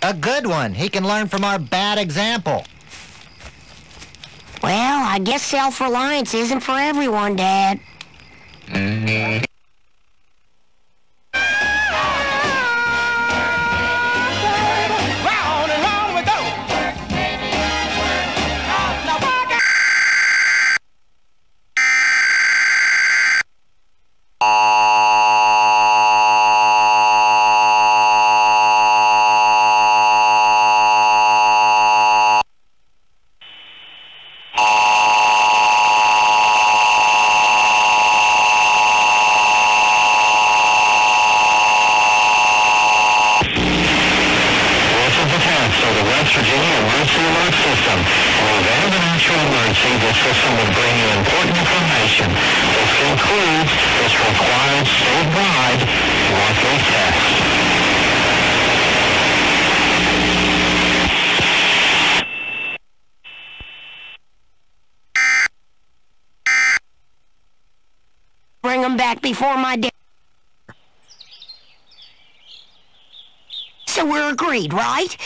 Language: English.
A good one. He can learn from our bad example. Well, I guess self-reliance isn't for everyone, Dad. So the West Virginia Emergency Alert System. In the event of an actual emergency, this system will bring you important information. This includes this required statewide monthly test. Bring them back before my day. So we're agreed, right?